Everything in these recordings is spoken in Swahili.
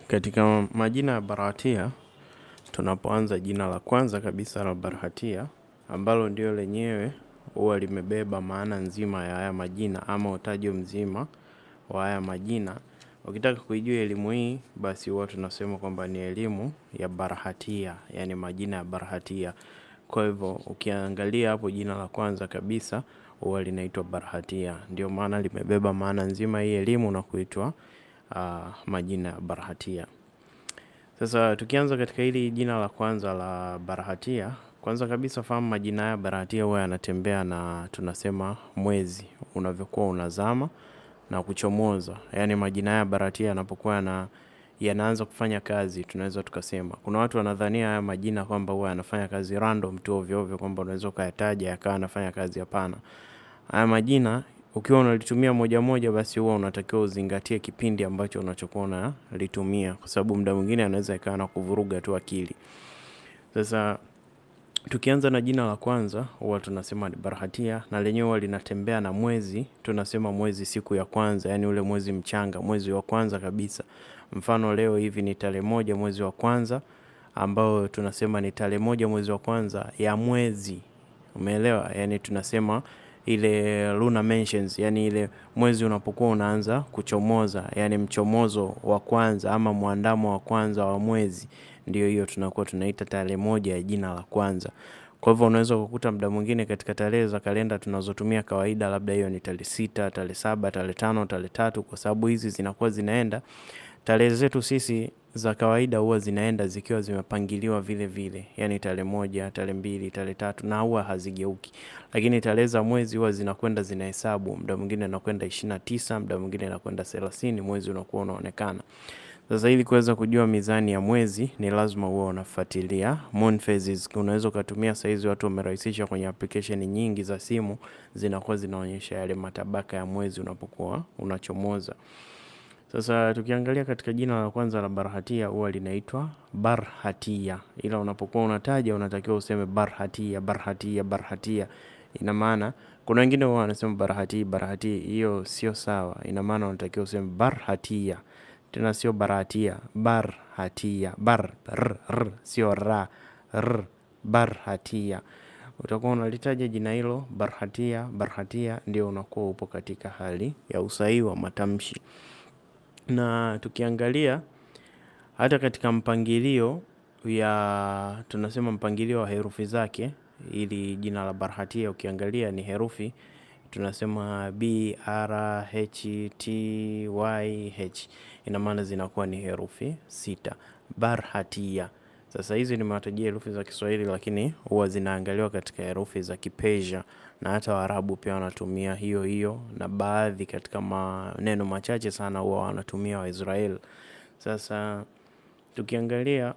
Katika majina ya Barahatia, tunapoanza jina la kwanza kabisa la Barahatia, ambalo ndio lenyewe huwa limebeba maana nzima ya haya majina ama utajo mzima wa haya majina. Ukitaka kuijua elimu hii, basi huwa tunasema kwamba ni elimu ya Barahatia, yani majina ya Barahatia. Kwa hivyo, ukiangalia hapo jina la kwanza kabisa, huwa linaitwa Barahatia. Ndio maana limebeba maana nzima hii elimu na kuitwa majina ya Barahatia. Sasa tukianza katika hili jina la kwanza la Barahatia, kwanza kabisa fahamu majina ya Barahatia huwa yanatembea na tunasema mwezi unavyokuwa unazama na kuchomoza. Yaani majina ya Barahatia yanapokuwa yanaanza kufanya kazi, tunaweza tukasema. Kuna watu wanadhania haya majina kwamba huwa yanafanya kazi random tu ovyo ovyo, kwamba unaweza ukayataja yakawa yanafanya kazi. Hapana. Haya majina ukiwa unalitumia moja moja, basi huwa unatakiwa uzingatie kipindi ambacho unachokuwa unalitumia, kwa sababu muda mwingine anaweza ikawa na kuvuruga tu akili. Sasa tukianza na jina la kwanza, huwa tunasema ni Barahatia, na lenyewe huwa linatembea na mwezi. Tunasema mwezi siku ya kwanza, yani ule mwezi mchanga, mwezi wa kwanza kabisa. Mfano leo hivi ni tarehe 1 mwezi wa kwanza, ambao tunasema ni tarehe 1 mwezi wa kwanza ya mwezi. Umeelewa? Yani tunasema ile lunar mentions, yani ile mwezi unapokuwa unaanza kuchomoza, yani mchomozo wa kwanza ama muandamo wa kwanza wa mwezi, ndio hiyo tunakuwa tunaita tarehe 1 ya jina la kwanza. Kwa hivyo unaweza kukuta muda mwingine katika tarehe za kalenda tunazotumia kawaida, labda hiyo ni tarehe 6, tarehe 7, tarehe 5, tarehe 3, kwa sababu hizi zinakuwa zinaenda, tarehe zetu sisi za kawaida huwa zinaenda zikiwa zimepangiliwa vile vile, yani tarehe 1, tarehe 2, tarehe 3, na huwa hazigeuki. Lakini tarehe za mwezi huwa zinakwenda zinahesabu, muda mwingine inakwenda 29, muda mwingine inakwenda 30, mwezi unakuwa unaonekana. Sasa ili kuweza kujua mizani ya mwezi ni lazima uwe unafuatilia moon phases. Unaweza kutumia saizi, watu wamerahisisha kwenye application nyingi za simu, zinakuwa zinaonyesha yale matabaka ya mwezi unapokuwa unachomoza. Sasa tukiangalia katika jina la kwanza la Barahatia, huwa linaitwa Barhatia. Ila unapokuwa unataja unatakiwa useme Barhatia, Barhatia, Barhatia. Ina maana kuna wengine huwa wanasema Barahati, Barahati, hiyo sio sawa. Ina maana unatakiwa useme Barhatia. Tena sio Barahatia, Barhatia. Bar, sio ra, Barhatia. Utakuwa unalitaja jina hilo Barhatia, Barhatia, ndio unakuwa upo katika hali ya usahihi wa matamshi. Na tukiangalia hata katika mpangilio tunasema mpangilio wa herufi zake, ili jina la Barahatia ukiangalia ni herufi, tunasema B, R, H, T, Y, H. Ina maana zinakuwa ni herufi 6. Barahatia. Sasa hizi nimewatajia herufi za Kiswahili, lakini huwa zinaangaliwa katika herufi za Kipersia, na hata Waarabu pia wanatumia hiyo hiyo, na baadhi katika maneno machache sana huwa wanatumia Waisraeli. Sasa tukiangalia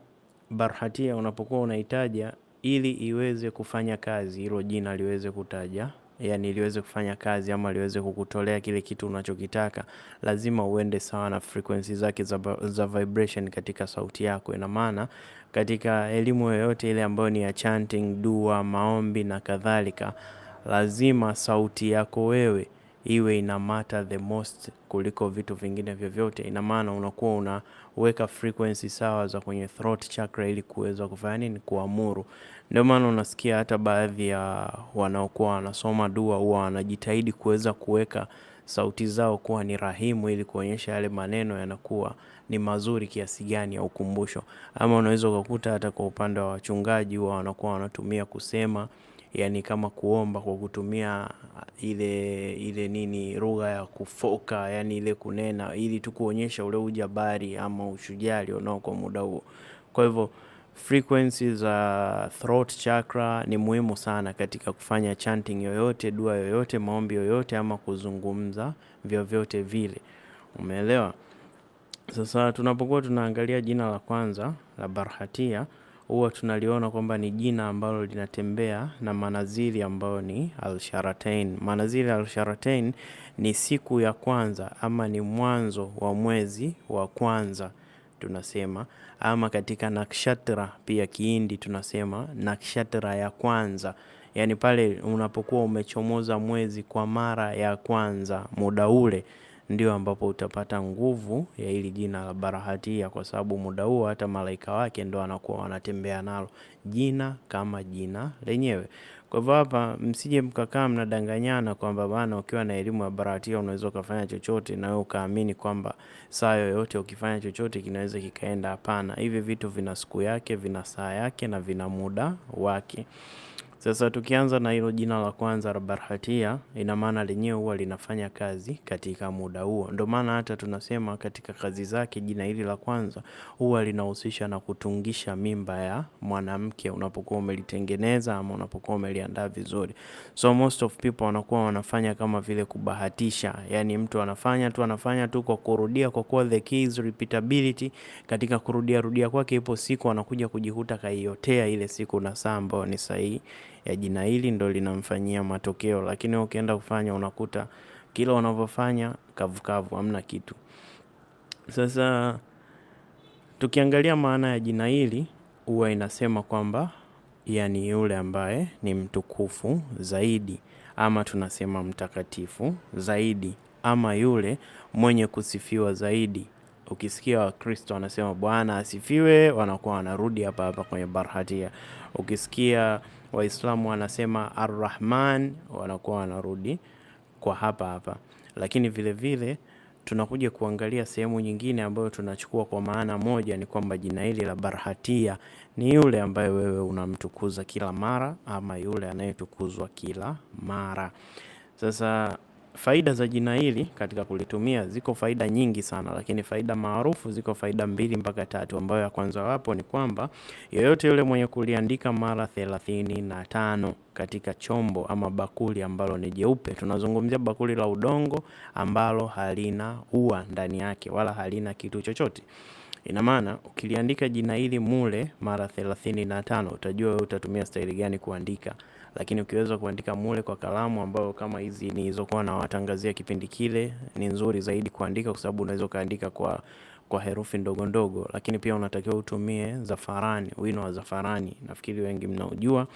Barahatia, unapokuwa unaitaja, ili iweze kufanya kazi, hilo jina liweze kutaja, yani liweze kufanya kazi ama liweze kukutolea kile kitu unachokitaka, lazima uende sawa na frequency zake za vibration katika sauti yako. Ina maana katika elimu yoyote ile ambayo ni ya chanting, dua, maombi na kadhalika, lazima sauti yako wewe iwe ina matter the most kuliko vitu vingine vyovyote. Ina maana unakuwa unaweka frequency sawa za kwenye throat chakra ili kuweza kufanya nini? Kuamuru. Ndio maana unasikia hata baadhi ya wanaokuwa wanasoma dua huwa wanajitahidi kuweza kuweka sauti zao kuwa ni rahimu, ili kuonyesha yale maneno yanakuwa ni mazuri kiasi gani ya ukumbusho. Ama unaweza kukuta hata kwa upande wa wachungaji huwa wanakuwa wanatumia kusema, yani kama kuomba kwa kutumia ile nini, lugha ya kufoka, yani ile kunena, ili tu kuonyesha ule ujabari ama ushujaa unao kwa muda huo. Kwa hivyo frequency za throat chakra ni muhimu sana katika kufanya chanting yoyote, dua yoyote, maombi yoyote, ama kuzungumza vyovyote vile. Umeelewa? Sasa tunapokuwa tunaangalia jina la kwanza la Barahatia, huwa tunaliona kwamba ni jina ambalo linatembea na manazili ambao ni Al-Sharatain. Manazili Al-Sharatain ni siku ya kwanza ama ni mwanzo wa mwezi wa kwanza tunasema, ama katika nakshatra pia Kihindi tunasema nakshatra ya kwanza. Yani pale unapokuwa umechomoza mwezi kwa mara ya kwanza, muda ule ndio ambapo utapata nguvu ya hili jina la Barahatia, kwa sababu muda huo hata malaika wake ndio wanakuwa wanatembea nalo jina kama jina lenyewe. Kwa hivyo hapa msije mkakaa mnadanganyana kwamba bana ukiwa na elimu ya Barahatia unaweza ukafanya chochote na wewe ukaamini kwamba saa yoyote ukifanya chochote kinaweza kikaenda. Hapana, hivi vitu vina siku yake, vina saa yake na vina muda wake. Sasa tukianza na hilo jina la kwanza la Barahatia, ina maana lenyewe huwa linafanya kazi katika muda huo. Ndio maana hata tunasema katika kazi zake jina hili la kwanza huwa linahusisha na kutungisha mimba ya mwanamke unapokuwa umelitengeneza ama unapokuwa umeliandaa vizuri. So most of people wanakuwa wanafanya kama vile kubahatisha. Yani mtu anafanya tu kwa kurudia, kwa kuwa the key is repeatability. Katika kurudia kwake ipo siku anakuja kujikuta kaiotea ile siku na saa ambayo ni sahihi ya jina hili ndo linamfanyia matokeo. Lakini ukienda kufanya unakuta kila unavyofanya kavukavu, hamna kitu. Sasa tukiangalia maana ya jina hili huwa inasema kwamba yani yule ambaye ni mtukufu zaidi, ama tunasema mtakatifu zaidi, ama yule mwenye kusifiwa zaidi. Ukisikia Wakristo wanasema Bwana asifiwe, wanakuwa wanarudi hapa hapa kwenye Barahatia. Ukisikia Waislamu wanasema Ar-Rahman, wanakuwa wanarudi kwa hapa hapa. Lakini vile vile tunakuja kuangalia sehemu nyingine ambayo tunachukua kwa maana moja, ni kwamba jina hili la Barahatia ni yule ambaye wewe unamtukuza kila mara, ama yule anayetukuzwa kila mara. Sasa faida za jina hili katika kulitumia ziko faida nyingi sana, lakini faida maarufu ziko faida 2 mpaka 3, ambayo ya kwanza wapo ni kwamba yeyote yule mwenye kuliandika mara 35 katika chombo ama bakuli ambalo ni jeupe, tunazungumzia bakuli la udongo ambalo halina ua ndani yake wala halina kitu chochote. Ina maana ukiliandika jina hili mule mara 35 utajua wewe utatumia staili gani kuandika. Lakini ukiweza kuandika mule kwa kalamu ambayo kama hizi nilizokuwa na watangazia kipindi kile, ni nzuri zaidi kuandika, kwa sababu unaweza kaandika kwa herufi ndogo ndogo. Lakini pia unatakiwa utumie zafarani, wino wa zafarani, nafikiri wengi mnaujua.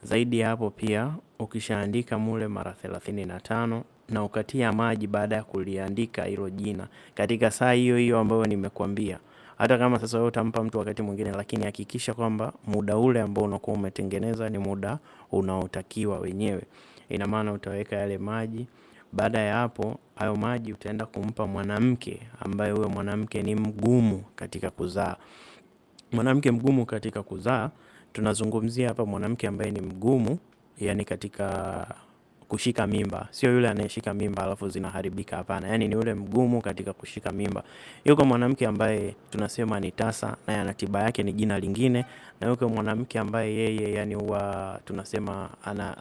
Zaidi ya hapo pia ukishaandika mule mara 35 na ukatia maji baada ya kuliandika hilo jina katika saa hiyo hiyo ambayo nimekuambia. Hata kama sasa wewe utampa mtu wakati mwingine, lakini hakikisha kwamba muda ule ambao unakuwa umetengeneza ni muda unaotakiwa wenyewe. Ina maana utaweka yale maji. Baada ya hapo hayo maji utaenda kumpa mwanamke ambaye huyo mwanamke ni mgumu katika kuzaa. Mwanamke mgumu katika kuzaa, tunazungumzia hapa mwanamke ambaye ni mgumu yani katika kushika mimba. Sio yule anayeshika mimba alafu zinaharibika, hapana. Yani ni yule mgumu katika kushika mimba. Yuko mwanamke ambaye tunasema ni tasa na yana tiba yake ni jina lingine, na yuko mwanamke ambaye yeye yani huwa tunasema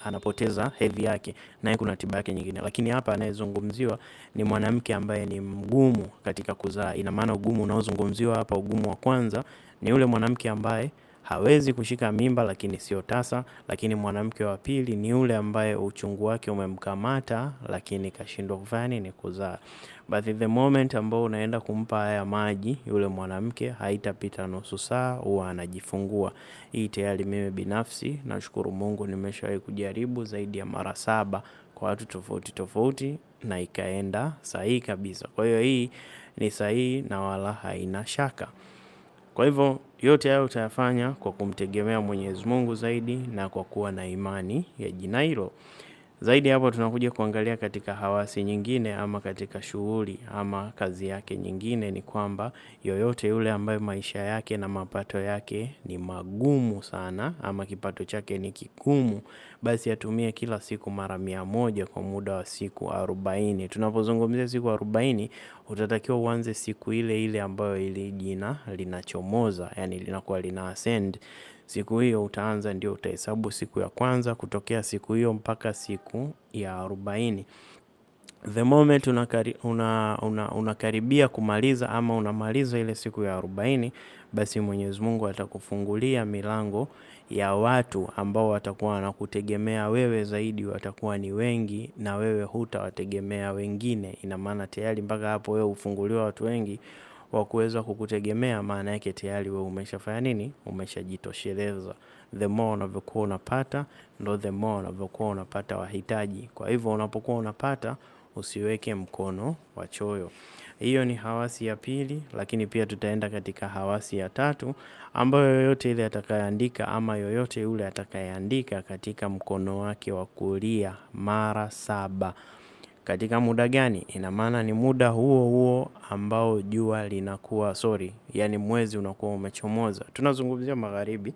anapoteza hedhi yake, na kuna tiba yake nyingine. Lakini hapa anayezungumziwa ni mwanamke ambaye ni mgumu katika kuzaa. Ina maana ugumu unaozungumziwa hapa, ugumu wa kwanza ni yule mwanamke ambaye hawezi kushika mimba lakini sio tasa. Lakini mwanamke wa pili ni yule ambaye uchungu wake umemkamata lakini kashindwa kufanya nini, kuzaa. But the moment ambao unaenda kumpa haya maji yule mwanamke, haitapita nusu saa huwa anajifungua. Hii tayari mimi binafsi nashukuru Mungu nimeshawahi kujaribu zaidi ya mara 7 kwa watu tofauti tofauti na ikaenda sahihi kabisa. Kwa hiyo hii ni sahihi na wala haina shaka. Kwa hivyo yote hayo utayafanya kwa kumtegemea Mwenyezi Mungu zaidi na kwa kuwa na imani ya jina hilo. Zaidi hapo tunakuja kuangalia katika hawasi nyingine ama katika shughuli ama kazi yake nyingine, ni kwamba yoyote yule ambaye maisha yake na mapato yake ni magumu sana ama kipato chake ni kigumu, basi atumie kila siku mara 100 kwa muda wa siku 40. Tunapozungumzia siku 40, utatakiwa uanze siku ile ile ambayo ile jina linachomoza, yani linakuwa lina ascend. Siku hiyo utaanza, ndio utahesabu siku ya kwanza kutokea siku hiyo mpaka siku ya 40. The moment unakaribia kumaliza ama unamaliza ile siku ya 40, basi Mwenyezi Mungu atakufungulia milango ya watu ambao watakuwa wanakutegemea wewe zaidi, watakuwa ni wengi na wewe hutawategemea wengine. Ina maana tayari mpaka hapo wewe ufunguliwa watu wengi wa kuweza kukutegemea, maana yake tayari wewe umeshafanya nini, umeshajitosheleza. The more unavyokuwa unapata, ndo the more unavyokuwa unapata wahitaji. Kwa hivyo unapokuwa unapata, usiweke mkono wa choyo. Hiyo ni hawasi ya pili, lakini pia tutaenda katika hawasi ya tatu, ambayo yoyote ile atakayeandika ama yoyote yule atakayeandika katika mkono wake wa kulia mara 7. Katika muda gani? Ina maana ni muda huo huo ambao jua linakuwa yani mwezi unakuwa umechomoza. Tunazungumzia magharibi.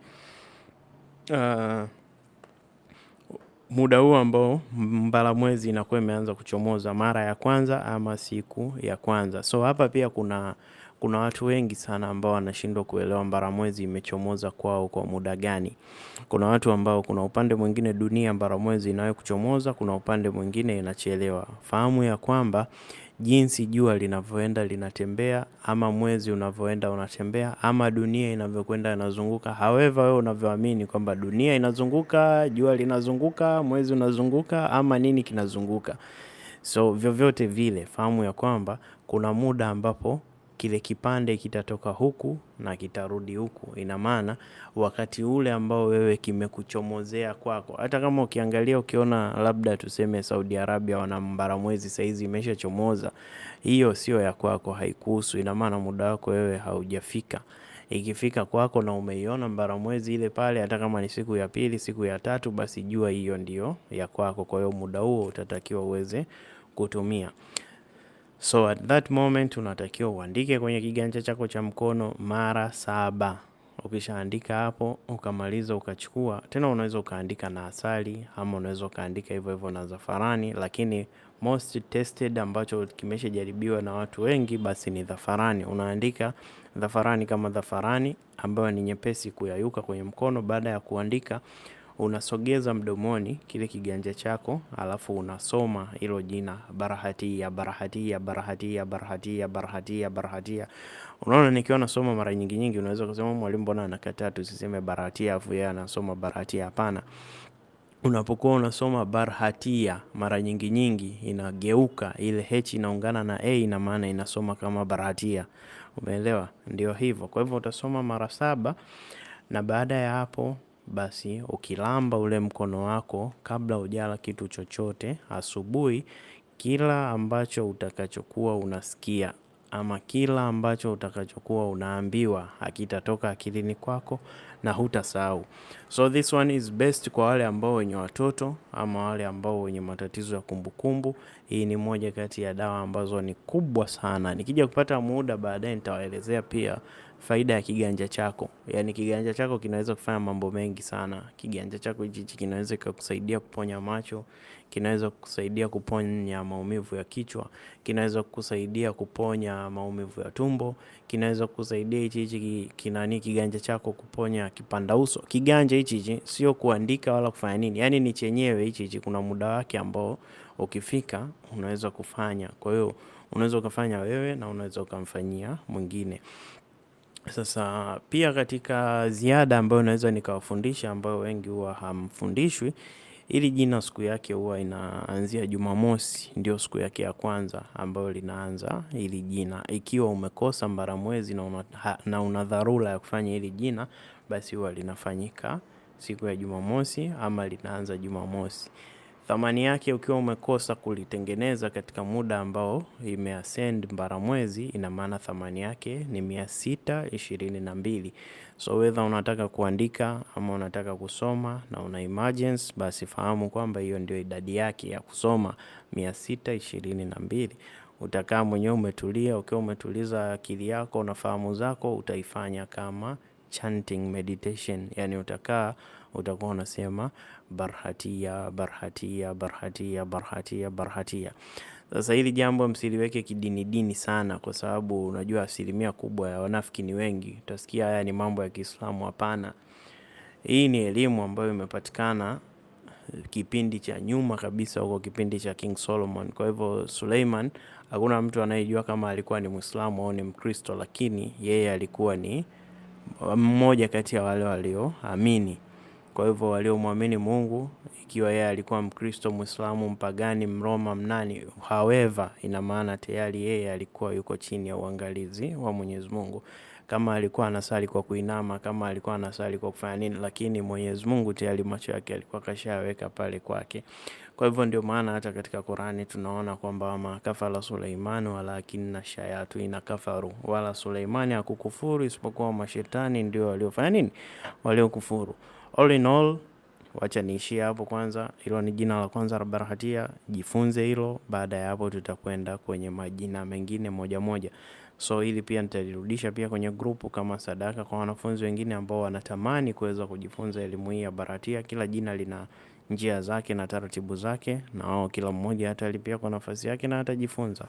Muda huo ambao mbalamwezi inakuwa imeanza kuchomoza mara ya kwanza ama siku ya kwanza. So hapa pia kuna watu wengi sana ambao wanashindwa kuelewa mbalamwezi imechomoza kwao kwa muda gani. Kuna watu ambao kuna upande mwingine dunia mbalamwezi inayo kuchomoza, kuna upande mwingine inachelewa. Fahamu ya kwamba jinsi jua linavyoenda linatembea, ama mwezi unavyoenda unatembea, ama dunia inavyokwenda inazunguka. However wewe unavyoamini kwamba dunia inazunguka, jua linazunguka, mwezi unazunguka, ama nini kinazunguka. So vyovyote vile, fahamu ya kwamba kuna muda ambapo kile kipande kitatoka huku na kitarudi huku. Ina maana wakati ule ambao wewe kimekuchomozea kwako. Hata kama ukiangalia ukiona labda tuseme Saudi Arabia wana mbalamwezi saizi imeshachomoza, hiyo sio ya kwako, haikuhusu. Ina maana muda wako wewe haujafika. Ikifika kwako na umeiona mbalamwezi ile pale, hata kama ni siku ya pili, siku ya tatu, basi jua hiyo ndio ya kwako. Kwa hiyo muda huo utatakiwa uweze kutumia. So at that moment unatakiwa uandike kwenye kiganja chako cha mkono mara 7. Ukishaandika hapo, ukamaliza ukachukua. Tena unaweza ukaandika na asali, ama unaweza ukaandika hivyo hivyo na zafarani. Lakini most tested ambacho kimeshajaribiwa na watu wengi basi ni zafarani. Unaandika zafarani kama zafarani ambayo ni nyepesi kuyayuka kwenye mkono. Baada ya kuandika, unasogeza mdomoni kile kiganja chako, alafu unasoma hilo jina Barahatia, Barahatia, Barahatia, Barahatia, Barahatia, Barahatia. Unaona nikiwa nasoma mara nyingi unaweza kusema mwalimu mbona anakataa tusiseme Barahatia afu yeye anasoma Barahatia. Hapana. Unapokuwa unasoma Barahatia mara nyingi inageuka, ile H inaungana na A, ina maana inasoma kama Barahatia. Umeelewa? Ndio hivyo. Kwa hivyo utasoma mara 7, na baada ya hapo basi ukilamba ule mkono wako kabla hujala kitu chochote asubuhi, kila ambacho utakachokuwa unasikia ama kila ambacho utakachokuwa unaambiwa hakitatoka akilini kwako na hutasahau. So this one is best kwa wale ambao wenye watoto ama wale ambao wenye matatizo ya kumbukumbu. Hii ni moja kati ya dawa ambazo ni kubwa sana. Nikija kupata muda baadaye nitawaelezea pia faida ya kiganja chako. Yani kiganja chako kinaweza kufanya mambo mengi sana. Kiganja chako hichi kinaweza kukusaidia kuponya macho, kinaweza kukusaidia kuponya maumivu ya kichwa, kinaweza kukusaidia kuponya maumivu ya tumbo, kinaweza kukusaidia hichi kiganja chako kuponya kipanda uso. Kiganja hichi sio kuandika wala kufanya nini. Yani ni chenyewe hichi kuna muda wake ambao ukifika unaweza kufanya. Kwa hiyo unaweza ukafanya wewe na unaweza ukamfanyia mwingine. Sasa pia katika ziada ambayo naweza nikawafundisha ambayo wengi huwa hamfundishwi, ili jina siku yake huwa inaanzia Jumamosi, ndio siku yake ya kwanza ambayo linaanza ili jina. Ikiwa umekosa mbalamwezi na una dharura ya kufanya ili jina, basi huwa linafanyika siku ya Jumamosi ama linaanza Jumamosi. Thamani yake ukiwa umekosa kulitengeneza katika muda ambao imeascend mbalamwezi, ina maana thamani yake ni 622. So whether unataka kuandika ama unataka kusoma na una emergency, basi fahamu kwamba hiyo ndio idadi yake ya kusoma 622. Utakaa mwenyewe umetulia, ukiwa umetuliza akili yako na fahamu zako, utaifanya kama chanting meditation. Yani utakuwa unasema Barahatia, Barahatia, Barahatia, Barahatia, Barahatia. Sasa hili jambo msiliweke kidini sana, kwa sababu unajua asilimia kubwa ya wanafiki ni wengi. Utasikia haya ni mambo ya Kiislamu. Hapana. Hii ni elimu ambayo imepatikana kipindi cha nyuma kabisa, huko kipindi cha King Solomon. Kwa hivyo Suleiman hakuna mtu anayejua kama alikuwa ni Muislamu au ni Mkristo, lakini yeye alikuwa ni mmoja kati ya wale walioamini. Kwa hivyo waliomwamini Mungu, ikiwa yeye alikuwa Mkristo, Muislamu, mpagani, Mroma, mnani, however, ina maana tayari yeye alikuwa yuko chini ya uangalizi wa Mwenyezi Mungu. kama alikuwa anasali kwa kuinama, kama alikuwa anasali kwa kufanya nini, lakini Mwenyezi Mungu tayari macho yake alikuwa kashaweka pale kwake. Kwa hivyo ndio maana hata katika Qur'ani tunaona kwamba makafala Suleimani walakinna shayatina kafaru, wala Suleimani hakukufuru isipokuwa mashetani ndio waliofanya nini, waliokufuru. All in all, wacha niishie hapo kwanza. Hilo ni jina la kwanza la Barahatia, jifunze hilo. Baada ya hapo tutakwenda kwenye majina mengine moja moja. So hili pia nitalirudisha pia kwenye grupu kama sadaka kwa wanafunzi wengine ambao wanatamani kuweza kujifunza elimu hii ya Barahatia. Kila jina lina njia zake na taratibu zake, na wao kila mmoja atalipia kwa nafasi yake na atajifunza.